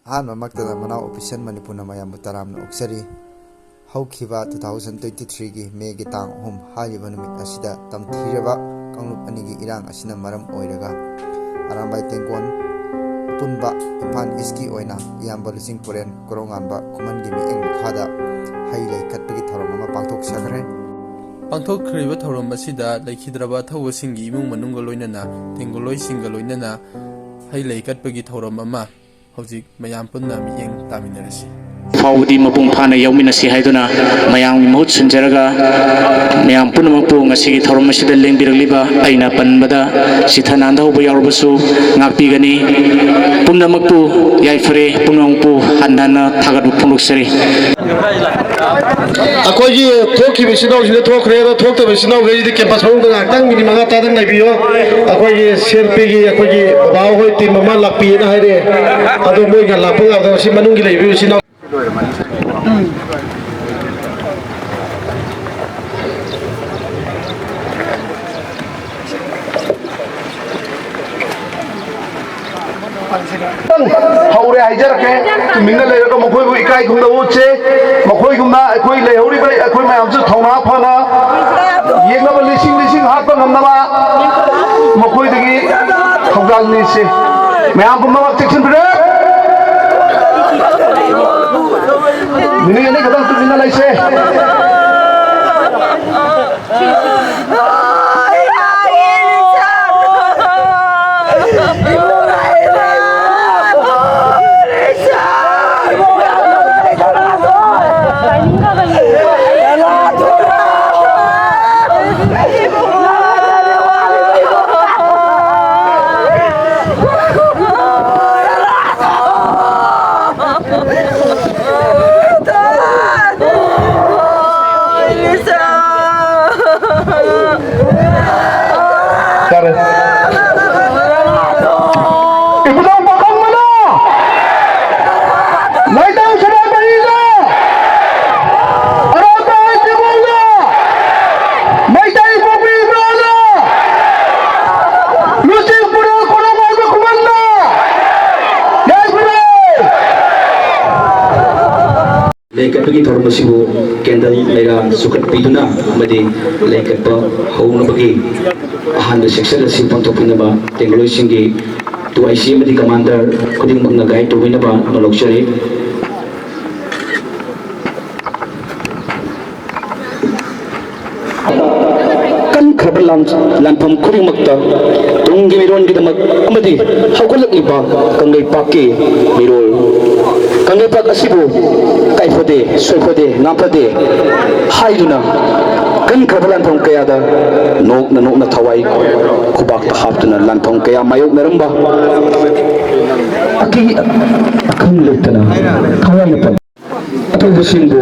ꯑꯍꯥꯟꯕꯃꯛꯇꯗ ꯃꯅꯥꯎ ꯑꯣꯐꯤꯁꯤꯌꯦꯜ ꯃꯅꯤꯄꯨꯔꯅ ꯃꯌꯥꯝꯕꯨ ꯇꯔꯥꯝꯅ ꯑꯣꯛꯆꯔꯤ꯫ ꯍꯧꯈꯤꯕ 2023ꯒꯤ ꯃꯦꯒꯤ ꯇꯥꯡ 3 ꯍꯥꯏꯔꯤꯕ ꯅꯨꯃꯤꯠ ꯑꯁꯤꯗ ꯇꯝꯊꯤꯔꯕ ꯀꯥꯡꯂꯨꯞ ꯑꯅꯤꯒꯤ ꯏꯔꯥꯡ ꯑꯁꯤꯅ ꯃꯔꯝ ꯑꯣꯏꯔꯒ ꯑꯔꯥꯝꯕꯥꯏ ꯇꯦꯡꯀꯣꯟ ꯑꯄꯨꯟꯕ ꯏꯝꯐꯥꯜ ꯏꯁꯀꯤ ꯑꯣꯏꯅ ꯏꯌꯥꯝꯕ ꯂꯨꯆꯤꯡ ꯄꯨꯔꯦꯟ ꯀꯣꯔꯧꯉꯥꯟꯕ ꯈꯨꯃꯟꯒꯤ ꯃꯤꯠꯌꯦꯡ ꯃꯈꯥꯗ ꯍꯩ ꯂꯩ ꯀꯠꯄꯒꯤ ꯊꯧꯔꯝ ꯑꯃ ꯄꯥꯡꯊꯣꯛꯆꯈ꯭ꯔꯦ꯫ ꯄꯥꯡꯊꯣꯛꯈ꯭ꯔꯤꯕ ꯊꯧꯔꯝ ꯑꯁꯤꯗ ꯂꯩꯈꯤꯗ꯭ꯔꯕ ꯑꯊꯧꯕꯁꯤꯡꯒꯤ ꯏꯃꯨꯡ ꯃꯅꯨꯡꯒ ꯂꯣꯏꯅꯅ ꯊꯦꯡꯒꯣꯜꯂꯣꯏꯁꯤꯡꯒ ꯂꯣꯏꯅꯅ ꯍꯩ ꯂꯩ ꯀꯠꯄꯒꯤ ꯊꯧꯔꯝ ꯑꯃ ꯍꯧꯖꯤꯛ ꯃꯌꯥꯝ ꯄꯨꯟꯅ ꯃꯤꯠꯌꯦꯡ ꯇꯥꯃꯤꯟꯅꯔꯁꯤ꯫ ꯐꯥꯎꯕꯗꯤ ꯃꯄꯨꯡ ꯐꯥꯅ ꯌꯥꯎꯃꯤꯟꯅꯁꯤ ꯍꯥꯏꯗꯨꯅ ꯃꯌꯥꯝꯒꯤ ꯃꯍꯨꯠ ꯁꯤꯟꯖꯔꯒ ꯃꯌꯥꯝ ꯄꯨꯝꯅꯃꯛꯄꯨ ꯉꯁꯤꯒꯤ ꯊꯧꯔꯝ ꯑꯁꯤꯗ ꯂꯦꯡꯕꯤꯔꯛꯂꯤꯕ ꯑꯩꯅ ꯄꯟꯕꯗ ꯁꯤꯊ ꯅꯥꯟꯗꯍꯧꯕ ꯌꯥꯎꯔꯕꯁꯨ ꯉꯥꯛꯄꯤꯒꯅꯤ꯫ ꯄꯨꯝꯅꯃꯛꯄꯨ ꯌꯥꯏꯐꯔꯦ, ꯄꯨꯝꯅꯃꯛꯄꯨ ꯍꯟꯅ ꯍꯟꯅ ꯊꯥꯒꯠꯄ ꯐꯣꯡꯗꯣꯛꯆꯔꯤ꯫ ꯑꯩꯈꯣꯏꯒꯤ ꯊꯣꯛꯈꯤꯕ ꯏꯆꯤꯟꯅꯥꯎꯁꯤꯡꯗ ꯊꯣꯛꯈ꯭ꯔꯦ, ꯑꯗꯣ ꯊꯣꯛꯇꯕ ꯏꯆꯤꯟꯅꯥꯎꯈꯩꯁꯤꯗꯤ ꯀꯦꯝꯄꯁ ꯃꯅꯨꯡꯗ ꯉꯥꯏꯍꯥꯛꯇꯪ ꯃꯤꯅꯤꯠ 5 ꯇꯔꯥꯗꯪ ꯂꯩꯕꯤꯌꯣ꯫ ꯑꯩꯈꯣꯏꯒꯤ ꯁꯦꯜꯄꯤꯒꯤ ꯑꯩꯈꯣꯏꯒꯤ ꯕꯕꯥꯍꯣꯏ ꯇꯤꯝ ꯑꯃ ꯂꯥꯛꯄꯤꯌꯦꯅ ꯍꯥꯏꯔꯛꯑꯦ, ꯑꯗꯣ ꯃꯣꯏꯒ ꯂꯥꯛꯄ ꯉꯥꯛꯇ ꯁꯤ ꯃꯅꯨꯡꯒꯤ ꯂꯩꯕꯤꯌꯨ ꯏꯆꯤꯟꯅꯥꯎ ꯍꯧꯔꯦ ꯍꯥꯏꯖꯔꯛꯀꯦ꯫ ꯇꯨꯃꯤꯟꯅ ꯂꯩꯔꯒ ꯃꯈꯣꯏꯕꯨ ꯏꯀꯥꯏ ꯈꯨꯝꯅꯕ ꯎꯠꯁꯦ꯫ ꯃꯈꯣꯏꯒꯨꯝꯅ ꯑꯩꯈꯣꯏ ꯂꯩꯍꯧꯔꯤꯕ ꯑꯩꯈꯣꯏ ꯃꯌꯥꯝꯁꯨ ꯊꯧꯅꯥ ꯐꯅ ꯌꯦꯡꯅꯕ ꯂꯤꯁꯤꯡ ꯍꯥꯠꯄ ꯉꯝꯅꯕ ꯃꯈꯣꯏꯗꯒꯤ ꯊꯧꯖꯥꯜ ꯅꯤꯁꯦ꯫ ꯃꯌꯥꯝ ꯄꯨꯝꯅꯃꯛ ꯆꯦꯛꯁꯤꯟꯕꯤꯔꯦ꯫ ꯃꯤꯅꯤꯠ 2 ꯈꯛꯇꯪ ꯇꯨꯃꯤꯟꯅ ꯂꯩꯁꯦ꯫ ꯂꯩꯀꯠꯄꯒꯤ ꯊꯧꯔꯝ ꯑꯁꯤꯕꯨ ꯀꯦꯟꯗꯜ ꯂꯩꯔꯥ ꯁꯨꯈꯠꯄꯤꯗꯨꯅ ꯑꯃꯗꯤ ꯂꯩꯀꯠꯄ ꯍꯧꯅꯕꯒꯤ ꯑꯍꯥꯟꯕ ꯁꯦꯛꯁꯟ ꯑꯁꯤ ꯄꯥꯡꯊꯣꯛꯄꯤꯅꯕ ꯇꯦꯡꯒꯣꯜꯂꯣꯏꯁꯤꯡꯒꯤ 2IC ꯑꯃꯗꯤ ꯀꯃꯥꯟꯗꯔ ꯈꯨꯗꯤꯡꯃꯛꯅ ꯒꯥꯏꯗ ꯇꯧꯕꯤꯅꯕ ꯂꯧꯖꯔꯤ꯫ ꯀꯟꯈ꯭ꯔꯕ ꯂꯥꯟꯐꯝ ꯈꯨꯗꯤꯡꯃꯛꯇ ꯇꯨꯡꯒꯤ ꯃꯤꯔꯣꯟꯒꯤꯗꯃꯛ ꯑꯃꯗꯤ ꯍꯧꯒꯠꯂꯛꯂꯤꯕ ꯀꯪꯂꯩꯄꯥꯛꯀꯤ ꯃꯤꯔꯣꯜ ꯀꯪꯂꯩꯄꯥꯛ ꯑꯁꯤꯕꯨ ꯀꯥꯏꯐꯗꯦ, ꯁꯣꯏꯐꯗꯦ, ꯉꯥꯛꯐꯗꯦ ꯍꯥꯏꯗꯨꯅ ꯀꯟꯈ꯭ꯔꯕ ꯂꯥꯟꯐꯝ ꯀꯌꯥꯗ ꯅꯣꯛꯅ ꯅꯣꯛꯅ ꯊꯋꯥꯏ ꯈꯨꯕꯥꯛꯇ ꯍꯥꯞꯇꯨꯅ ꯂꯥꯟꯐꯝ ꯀꯌꯥ ꯃꯥꯌꯣꯛꯅꯔꯝꯕ ꯑꯈꯪ ꯂꯩꯇꯅ ꯊꯋꯥꯏꯅ ꯑꯇꯧꯕꯁꯤꯡꯕꯨ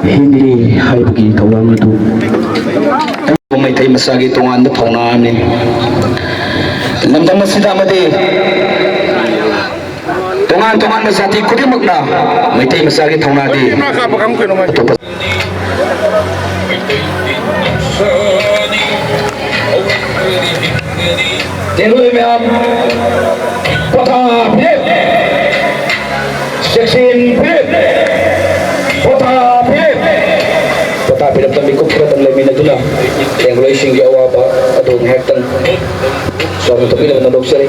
ꯍꯤꯡꯂꯤ ꯍꯥꯏꯕꯒꯤ ꯊꯧꯔꯥꯡ ꯑꯗꯨ ꯃꯩꯇꯩ ꯃꯆꯥꯒꯤ ꯇꯣꯉꯥꯟꯕ ꯊꯧꯅꯥ ꯑꯃꯅꯤ꯫ ꯂꯝꯗꯝ ꯑꯁꯤꯗ ꯑꯃꯗꯤ ꯇꯣꯉꯥꯟ ꯇꯣꯉꯥꯟꯕ ꯖꯥꯇꯤ ꯈꯨꯗꯤꯡꯃꯛꯅ ꯃꯩꯇꯩ ꯃꯆꯥꯒꯤ ꯊꯧꯅꯥꯗꯤ ꯑꯇꯣꯞꯄ ꯇꯦꯡꯒꯣꯜ ꯃꯌꯥꯝ ꯄꯣꯊꯥꯕꯤꯔꯦ, ꯆꯦꯛꯁꯤꯟꯕꯤꯔꯦ, ꯄꯣꯊꯥꯕꯤꯔꯛꯄ ꯃꯤꯀꯨꯞ ꯈꯔꯇꯪ ꯂꯩꯃꯤꯟꯅꯗꯨꯅ ꯇꯦꯡꯒꯣꯜꯂꯣꯏꯁꯤꯡꯒꯤ ꯑꯋꯥꯕ ꯑꯗꯨ ꯉꯥꯏꯍꯥꯛꯇꯪ ꯁꯣꯝꯅ ꯊꯣꯛꯄꯤꯅꯕ ꯂꯧꯖꯔꯤ꯫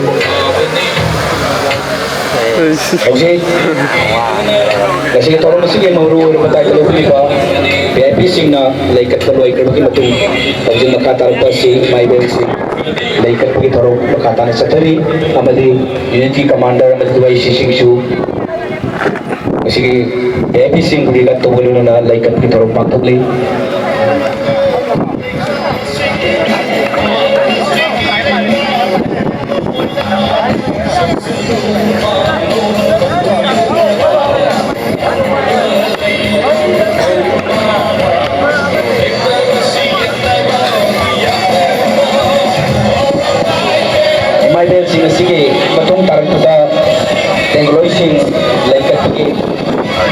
ꯍꯧꯖꯤꯛ ꯉꯁꯤꯒꯤ ꯊꯧꯔꯝ ꯑꯁꯤꯒꯤ ꯃꯔꯨꯑꯣꯏꯕ ꯃꯇꯥꯏꯗ ꯂꯧꯈꯠꯂꯤꯕ VIPꯁꯤꯡꯅ ꯂꯩꯀꯠꯄ ꯂꯣꯏꯈ꯭ꯔꯕꯒꯤ ꯃꯇꯨꯡ ꯍꯧꯖꯤꯛ ꯃꯈꯥ ꯇꯥꯔꯛꯄ ꯑꯁꯤ ꯃꯥꯏꯕꯦꯜꯁꯤꯡ ꯂꯩꯀꯠꯄꯒꯤ ꯊꯧꯔꯝ ꯃꯈꯥ ꯇꯥꯅ ꯆꯠꯊꯔꯤ ꯑꯃꯗꯤ ꯌꯨꯅꯤꯇꯤ ꯀꯃꯥꯟꯗꯔ ꯑꯃꯗꯤ 2ICꯁꯤꯡꯁꯨ ꯉꯁꯤꯒꯤ VIPꯁꯤꯡꯕꯨ ꯂꯩꯀꯠ ꯇꯧꯕ ꯂꯣꯏꯅꯅ ꯂꯩꯀꯠꯄꯒꯤ ꯊꯧꯔꯝ ꯄꯥꯡꯊꯣꯛꯂꯤ꯫ ꯃꯥꯏꯕꯦꯜꯁꯤꯡ ꯑꯁꯤꯒꯤ ꯃꯇꯨꯡ ꯇꯥꯔꯛꯄꯗ ꯇꯦꯡꯒꯣꯜꯂꯣꯏꯁꯤꯡ ꯂꯩꯀꯠꯄꯒꯤ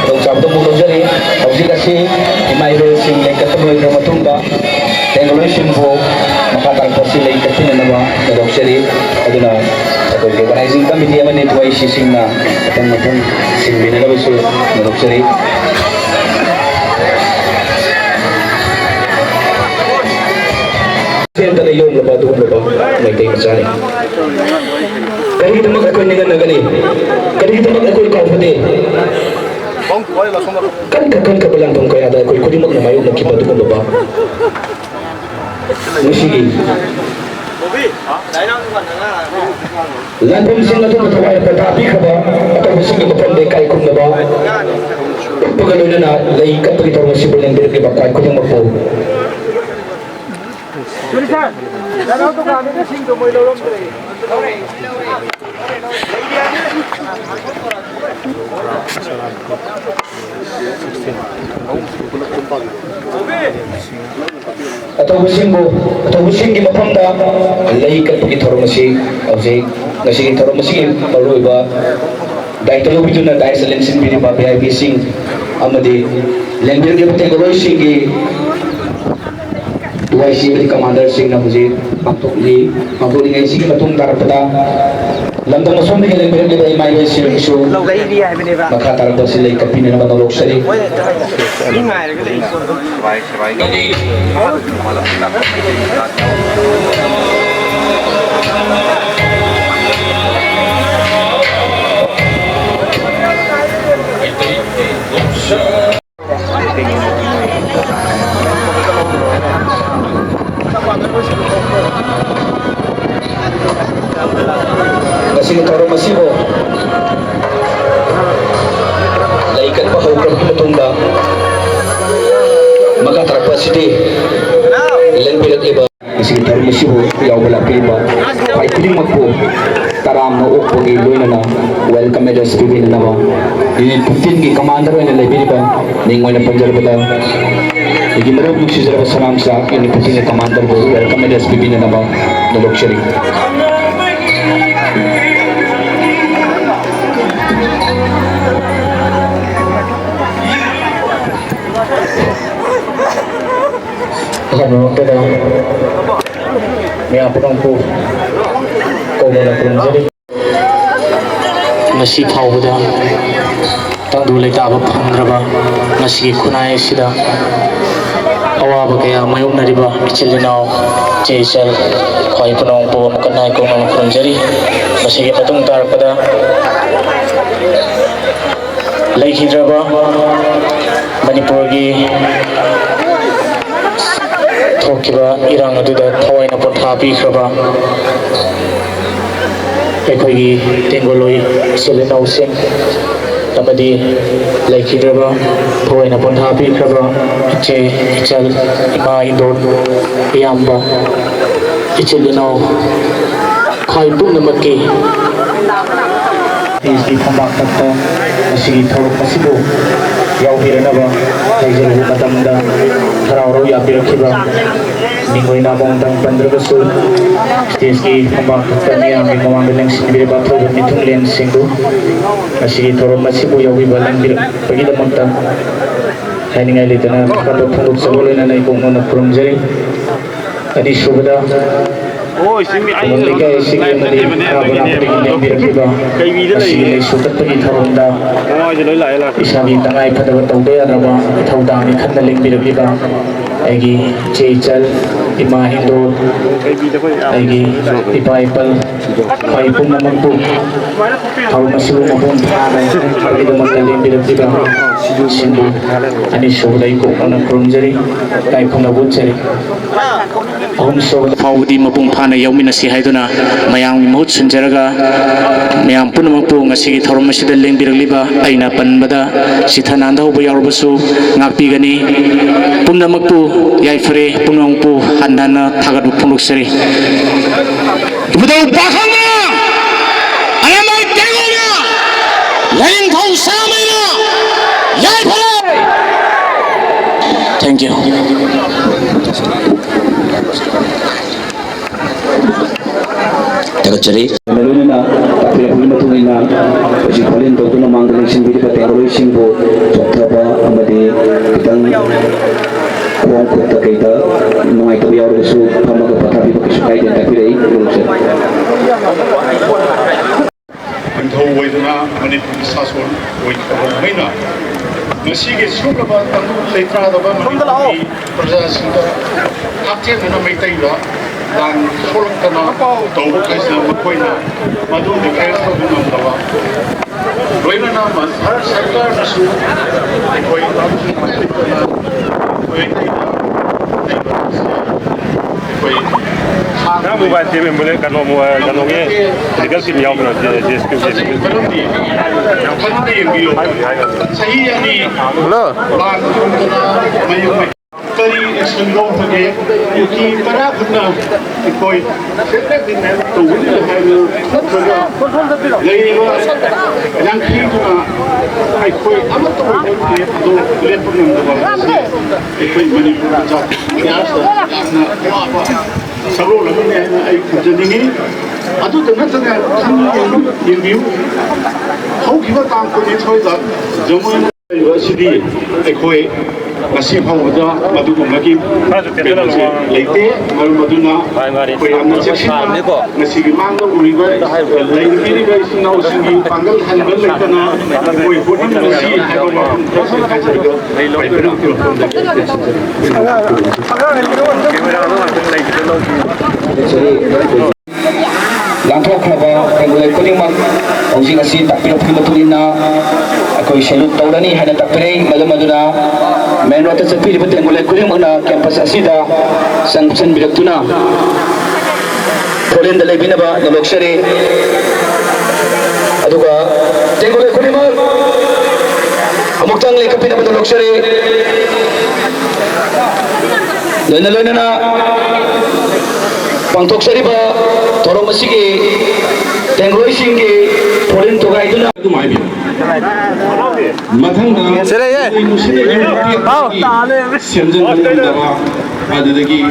ꯈꯨꯗꯣꯡꯆꯥꯕꯗꯨ ꯑꯃꯨꯛ ꯂꯧꯖꯔꯤ꯫ ꯍꯧꯖꯤꯛ ꯑꯁꯤ ꯃꯥꯏꯕꯦꯜꯁꯤꯡ ꯂꯩꯀꯠꯄ ꯂꯣꯏꯈ꯭ꯔꯕ ꯃꯇꯨꯡꯗ ꯇꯦꯡꯒꯣꯜꯂꯣꯏꯁꯤꯡꯕꯨ makatangpos sila ikatinanawa na luxury aduna ako'y organizing committee naman ito ay sising na itong matong silbi na labaso na luxury siya na yung labado may tayo masari kaya kita mag-ako'y nga na gani kaya kita mag-ako'y kaupati kan ka bilang tong kaya dahil ko di magnamayong nagkibado ko baba sige Landon sing na ito nataway na patapi ka ba at ang sige mapanday kay kong na ba pagano na na laikat rin ito masibol ng direk iba kay kong magpo atau busing di mapamda laikat pagitaro masih ausik nasi gitaro masih baru iba dahil tayo video na dahil sa lensin pini ba VIP sing amadi lenbir ke pati goloy sing ki YC commander sing na muzi pantok ni mabuli ngai sing patung tarpada lamdang masom ni lenbir ke dai mai sing isu makatar to silai kapini na manolok sari kasi taro masibo laikan pa hukam pitunda makatarapa sidi ilan bilang iba kasi taro masibo yaw wala iba ay piling magpo taram no upo giloy na welcome at SPB na naman ini putin gi commander na lebi ba ningoy na panjal bala Lagi marap magsisara salam sa ini putin na commander ko welcome at SPB na naman na luxury ano ito na may apurang po kung wala po ng ngasi phawda tangdu leitaba phangraba ngasi khunai sida awaba kaya mayoknariba ichilinaw chechal khoi punong po makanai ko ng khunjari masige patung tarpada laikhidraba manipurgi thokkiba irang aduda thawaina pothapi khaba ekhoi tengoloi selenau sing tamadi laikhidraba thawaina pothapi khaba che ichal ima indor yamba ichilinau khai pumnamakki इसकी खंबा तत्व इसकी थोड़ पसिबो याव हिरनबा लाइजरु मतमदा थरावरो या बिरखिबा निगोइना बोंदं पंद्रबसु stage की खंबा तत्वनिया में मवांग लेंसिन बिरबा थोड़ मिथुन लेन सिंगु इसकी थोड़ पसिबो याव बिबलन बिर पगिदमंता हाइनिंगाइ लेतना कातो फुंगुक सबोलेना नै बोंगना पुरमजरि अदि सुबदा Mereka sini mesti berapa yang dirasa, sini sudah pergi thorunda, isabi tangai pada waktu dia rawa thorunda ni kan daling dirasa, agi cecil, ima Hindu, agi ipa ipal, kai pun namak pun, thor masih belum pun pergi dalam daling dirasa, sini, ani sudah ikut orang kurungjari, kai pun nabut cari. Faudi mapung phana yauminasi haiduna mayang mahut sunjaraga mayang punampu ngasi thorom masida lengbiragliba aina panbada sithananda hoba yarbasu ngakpigani punampu yaifare punampu handana thagat phunduksari budau bakhanga alamai tegona lain thau samaina yaifare thank you Cari. Lalu na tapi aku lima tunai na si Colin tu na manggaling sendiri pada orang singbo coba amadi kita kuang kota kita mengai tu biar usu kama ke patah ꯅꯤꯡꯊꯧ ꯑꯣꯏꯗꯨꯅ ꯃꯅꯤꯄꯨꯔꯒꯤ ꯁꯥꯁꯣꯟ ꯑꯣꯏꯈ꯭ꯔꯕ ꯉꯁꯤꯒꯤ ꯁꯨꯔꯕ ꯇꯪꯗꯨ ꯂꯩꯇꯥꯗꯕ ꯃꯅꯤꯄꯨꯔꯒꯤ ꯄ꯭ꯔꯖꯥꯁꯤꯡꯗ ꯍꯛꯊꯦꯡꯅꯅ ꯃꯩꯇꯩꯗ ꯂꯥꯟ ꯁꯣꯛꯂꯛꯇꯅ ꯇꯧꯕ ꯀꯩꯁꯤꯅ ꯃꯈꯣꯏꯅ ꯃꯗꯨ ꯗꯤꯐꯦꯟꯁ ꯇꯧꯕ ꯉꯝꯗꯕ ꯂꯣꯏꯅꯅ ꯁꯔꯀꯥꯔꯅꯁꯨ ꯑꯩꯈꯣꯏ ꯂꯩꯇꯅ Nah, mobile TV boleh kalau mau kanongnya legal tim yang kena JSP. Sahi yani. Hello. Kari sundong pagi, yuki para guna ikoi setelah dinner tu boleh halu kerja. Lagi yang kita ikoi amat tu boleh tu lepas nanti ikoi mani kerja. Biasa na sabro lagu ni ay kerja ni. Adu dengan sana yang view. How kita tang kau ni cakap dah jamu university ikoi masih fawda madugumagi leite maduna ko yamna chexina masih mangga uriba leite ba sinau singi pangal hangal leitana ko bodi masih haba langkah kerana pengulai kuning mak, orang nasi tak pilih pilih betul ina, aku selalu tahu dah ni hanya tak pilih malu-malu na, main waktu sepi betul pengulai kuning mana kampus asida, sang bilik tu na, polen dalai bina ba dalok seri, aduga, pengulai kuning mak, amuk tang lek pina ba dalok seri, lena na. Pangtok sari ba torong masigi tengroi singi porin togai itu na mai bi mathang da Sila ye. How? Senjang da ba adudagi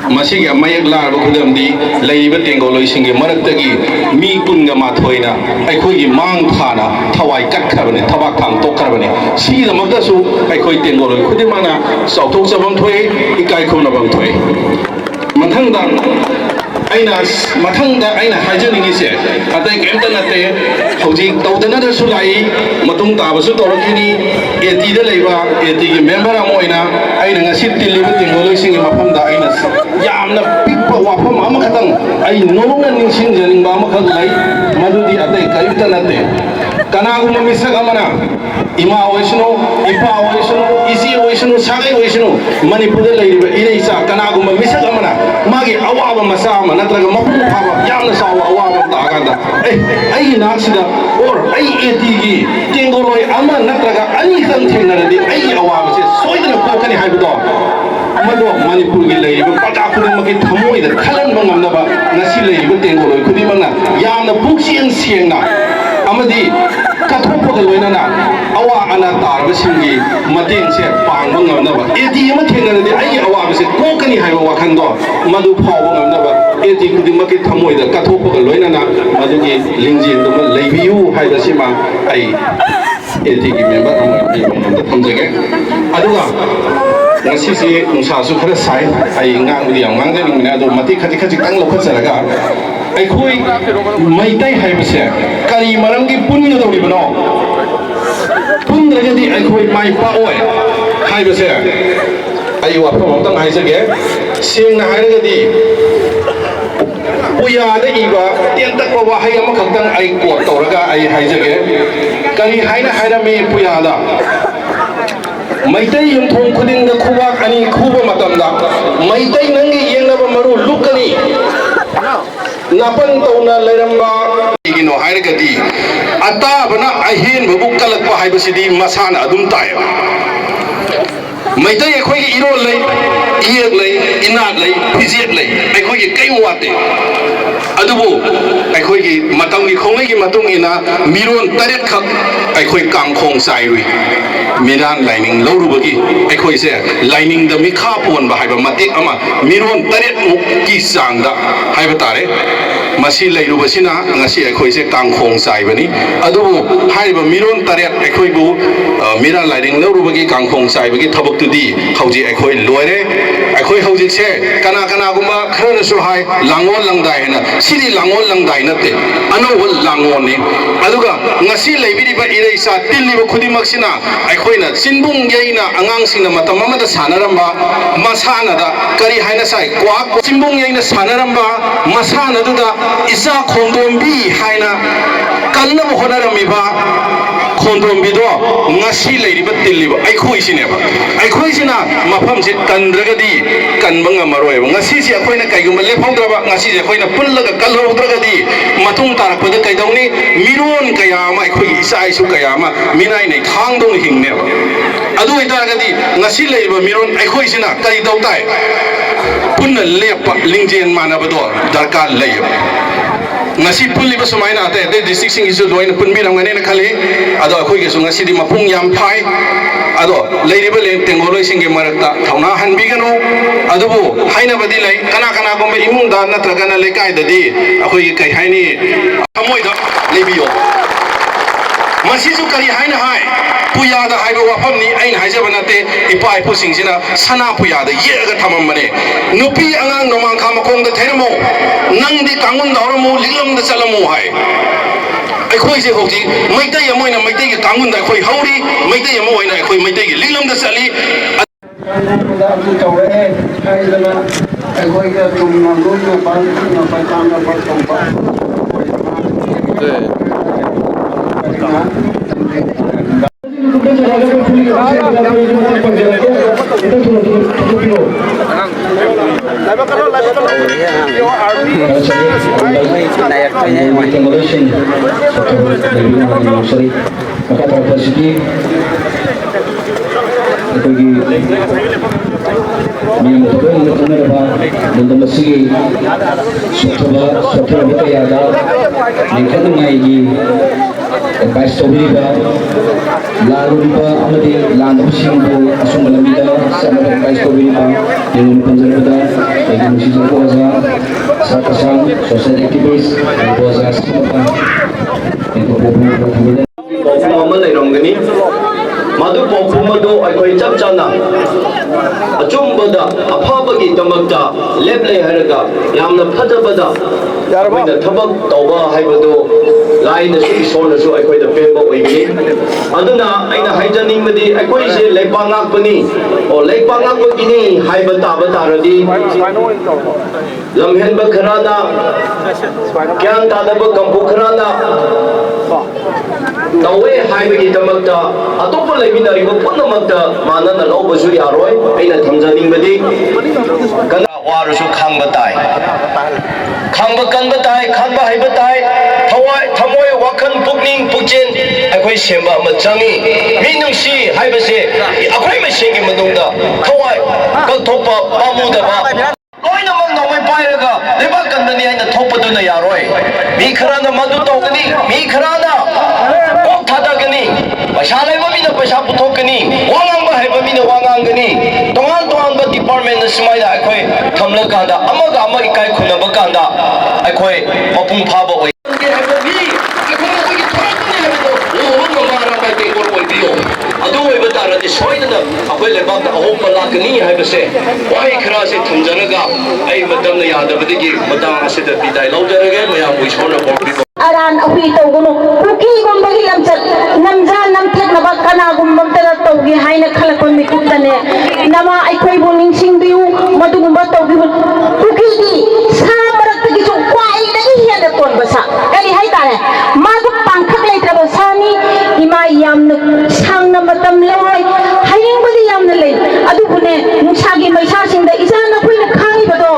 masigi amayak la ba khudam di leiba tengoloi singi maraktagi mi kunga mathoina aikoi gi mang thana thawai kat khabane thawak thang tok khabane si da magda su aikoi tengoloi khudimana sauthok sabam thoi ikai khumna bam thoi mathangda aina hajaningi se atai kemta nate hojik tawdana da sulai matung ta basu torakini eti da leiba eti gi member amoina aina ngasi tilibu tingoloi singi mafamda aina yamna pikpa wafam amakatang ai nolonga ningsing jaring ba amakhat lai madudi atai kemta nate kanaguma misak amana ima oisno ipa oisno isi oisno sagai oisno manipur leiba ireisa kanaguma misak amana magi awaba masa amana natraga mapu phaba yamna sawa awaba taaganda ai naksida or ai etigi tengoloi ama natraga ani tang thengaradi ai awaba se soidana kokani haibudo mado manipur gi leiba pata khudimaki thamoida khalan bangamnaba ngasi leiba tengoloi khudimana yamna buksian siengna amadi kathopga loinana awa ana tarba singi mateng se pangba ngamnaba eti ama thengaradi ai awaba se kokani haiba wakhando madu phawba ngamnaba eti khudimaki thamoida kathopga loinana madugi lingjin dum leibiu haiba sima ai eti gi member amoi ni thamjage aduga ngasi si nusa su khara sai ai ngang bi yang ngang ni ado mati khaji khaji tang lo khajaraga ai khoi maitai haibase kari maramgi punya dori bano pun rajadi ai khoi mai pa oi haibase ai wa phamam tang haisage sing na hairagadi puya da iba tian tak wa hai am khakdang ai ko toraga ai haisage kari haina hairami puya da maitai yumthong khuding da khubak ani khuba matamda maitai nangi yengnaba maru lukani napan tauna leiramba igino hairagadi atabana ahin babu kalakpa haibasidi masana adum tai maitai ekhoi gi iro lei iek lei inat lei phijet lei ekhoi gi kai wate adubu ekhoi gi matam gi khongai gi matung ina miron taret khak ekhoi kang khong sai rui miran lining lorubagi ekhoi se lining da mikha pon ba haiba matik ama miron taret mu ki sangda haiba tare masi leirubasina ngasi ekhoi se kang khong sai bani adubu haiba miron taret ekhoi bu miran lining lorubagi kang khong sai bagi thabuk ꯊꯕꯛꯇꯨꯗꯤ ꯍꯧꯖꯤꯛ ꯑꯩꯈꯣꯏ ꯂꯣꯏꯔꯦ ꯑꯩꯈꯣꯏ ꯍꯧꯖꯤꯛꯁꯦ ꯀꯅꯥꯒꯨꯝꯕ ꯈꯔꯅꯁꯨ ꯍꯥꯏ ꯂꯥꯡꯑꯣꯜ ꯂꯪꯗꯥꯏ ꯍꯥꯏꯅ ꯁꯤꯗꯤ ꯂꯥꯡꯑꯣꯜ ꯂꯪꯗꯥꯏ ꯅꯠꯇꯦ ꯑꯅꯧꯕ ꯂꯥꯡꯑꯣꯜꯅꯤ ꯑꯗꯨꯒ ꯉꯁꯤ ꯂꯩꯕꯤꯔꯤꯕ ꯏꯔꯩꯆꯥ ꯇꯤꯜꯂꯤꯕ ꯈꯨꯗꯤꯡꯃꯛꯁꯤꯅ ꯑꯩꯈꯣꯏꯅ ꯆꯤꯟꯕꯨꯡ ꯌꯩꯅ ꯑꯉꯥꯡꯁꯤꯡꯅ ꯃꯇꯝ ꯑꯃꯗ ꯁꯥꯟꯅꯔꯝꯕ ꯃꯁꯥꯟꯅꯗ ꯀꯔꯤ ꯍꯥꯏꯅ ꯁꯥꯏ ꯀ꯭ꯋꯥꯛ ꯆꯤꯟꯕꯨꯡ ꯌꯩꯅ ꯁꯥꯟꯅꯔꯝꯕ ꯃꯁꯥꯟꯅꯗꯨꯗ ꯏꯆꯥ ꯈꯣꯡꯗꯣꯝꯕꯤ ꯍꯥꯏꯅ ꯀꯟꯅꯕ ꯍꯣꯠꯅꯔꯝꯃꯤꯕ ꯈꯣꯡꯗꯣꯝꯕꯤꯗꯣ ꯉꯁꯤ ꯂꯩꯔꯤꯕ ꯇꯤꯜꯂꯤꯕ ꯑꯩꯈꯣꯏꯁꯤꯅꯦꯕ ꯑꯩꯈꯣꯏꯁꯤꯅ ꯃꯐꯝꯁꯤ ꯀꯟꯗ꯭ꯔꯒꯗꯤ ꯀꯟꯕ ꯉꯝꯃꯔꯣꯏꯕ ꯉꯁꯤꯁꯦ ꯑꯩꯈꯣꯏꯅ ꯀꯩꯒꯨꯝꯕ ꯂꯦꯞꯍꯧꯗ꯭ꯔꯕ ꯉꯁꯤꯁꯦ ꯑꯩꯈꯣꯏꯅ ꯄꯨꯜꯂꯒ ꯀꯜꯍꯧꯗ꯭ꯔꯒꯗꯤ ꯃꯇꯨꯡ ꯇꯥꯔꯛꯄꯗ ꯀꯩꯗꯧꯅꯤ ꯃꯤꯔꯣꯟ ꯀꯌꯥ ꯑꯃ ꯑꯩꯈꯣꯏꯒꯤ ꯏꯆꯥ ꯏꯁꯨ ꯀꯌా ꯑꯃ ꯃꯤꯅꯥꯏꯅꯩ ꯊꯥꯡꯗꯧꯅ ꯍꯤꯡꯅꯦꯕ ꯑꯗꯨ ꯑꯣꯏꯇꯥꯔꯒꯗꯤ ꯉꯁꯤ ꯂꯩꯔꯤꯕ ꯃꯤꯔꯣꯟ ꯑꯩꯈꯣꯏꯁꯤꯅ ꯀꯔꯤ ꯇꯧ ꯇꯥꯏ ꯄꯨꯟꯅ ꯂꯦꯞꯄ ꯂꯤꯡꯖꯦꯜ ꯃꯥꯟꯅꯕꯗꯣ ꯗꯔꯀꯥꯔ ꯂꯩꯌꯦꯕ ngasi pulli ba sumaina ate ate district sing isu loina punbiram ngane na khali ado akhoi ge sunga sidi mapung yam phai ado leiriba le tengoloi sing ge marakta thauna hanbi gano adubu haina badi lai kana gombe imung da natraga na lekai dadi akhoi ge kai haini amoi da lebiyo masisu kari haina hai puya da haiba wafam ni ain haijaba nate ipa ipu sing sina sana puya da yega thamam bane nupi angang nomang khama kong da thermo nang di kangun dawramu lilam da chalamu hai akhoi je hoji maitai amoina maitai ge kangun da akhoi hauri maitai amoina akhoi maitai ge lilam da chali advice to be lalupa amadi landu singbu asung lamida sama advice to be yung panjabada yung sisa koza sa kasang social activists koza siapa yung pagpupunta Muhammad Lairongani madu pagpumado ay ko'y chapchana achumbada aphabagi damakta leble haraga yamna phajabada ako'y thabak tawba haibado lain na su isona su ako'y da pemba oibini aduna aina haijaningmadi ako'y se leipangakpani o leipangakpagini haibata bataradi lamhenba kharana kyan tadaba kampu kharana tawe haibagi damakta atopa leminariba punamakta manana laubasu yaroi aina thamjaningmadi kana warasu khangba tai khangba kanba tai khangba haiba tai thamoi wakhan pukning pukchen akhoi semba ama changi minungsi haibase akhoi masengi manungda thawai kalthopa pamudaba loinamak nomai pairaga leba kandani aina thopaduna yaroi mi kharana madu tawgani mi kharana kok thadagani paisa laiba mina paisa puthokani wangangba haiba mina wangangani tongan ba department na sumaida akhoi thamla kanda amaga ama ikai khunaba kanda akhoi mapung phaba oi adu oiba taradi soidana akhoi lebak ahompa lakani haibase wai khara se thumjanaga ai madamna yadabadigi matang asida bidai lawjarage mayam uisona borbi aran api tawgono kuki gombagi lamchat namja namthek naba kana gombam tala tawgi haina khalakon mikutane nama aikhoi bu ningsing biu madugumba tawgi kuki di sa marakti ju kwai dagi hiya ton basa kali hai tare magu pangkhak leitra basani ima yamna sangna matam lawai haying bali yamna lei adubune nungsagi maisa singda isana khoina khangi bado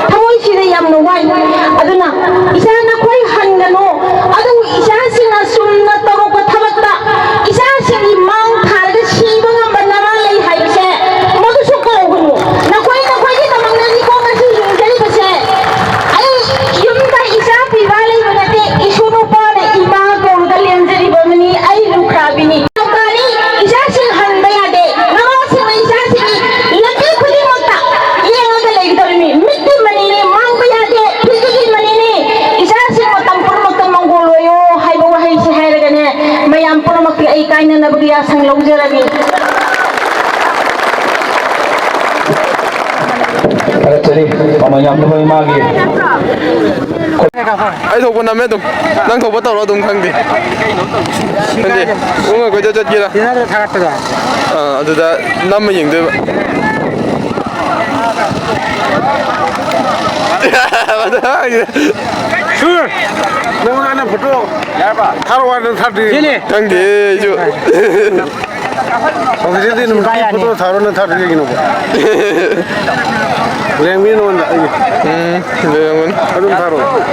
thamoi sida yamna wai aduna isana khoi hangano adu isa singa sumna tawko thabakta isa singi mang tharga siba ngamba nama lei haise modu sukawgunu nakhoi gi tamangna ni ko ngasi jari base ai yumta isa piwale banate isunu pare ima ko dalian jari bomani ai lukrabini kali isa sing handa yade nama sing isa singi laki khuli mata yenga ga lei dormi mitti manine mang yade phigi manine isa sing matam purmakta mangoloyo haiba wahai si hairagane mayam purmakti ai kaina nabgiya sang lawjaragi ꯊꯥꯒꯠꯆꯔꯤ ꯃꯃꯜ ꯌꯥꯝꯂꯕ ꯏꯃꯥꯒꯤ ꯑꯩ ꯊꯣꯛꯄ ꯅꯝꯃꯦ ꯑꯗꯨꯝ ꯅꯪ ꯊꯣꯛꯄ ꯇꯧꯔꯣ ꯑꯗꯨꯝ ꯈꯪꯗꯦ ꯈꯪꯗꯦ ꯎꯡꯉ ꯀꯣꯏꯆꯠ ꯆꯠꯀꯦꯔꯥ ꯑꯗꯨꯗ ꯅꯝꯃ ꯌꯦꯡꯗꯣꯏꯕ 너는 포토 타러 왔는 사람들이 ꯈꯪꯗꯦ ꯑꯩꯁꯨ 어디서든 포토 타러는 사람들이 얘기는 거 랭미는 온다 네, 형은 그럼 타러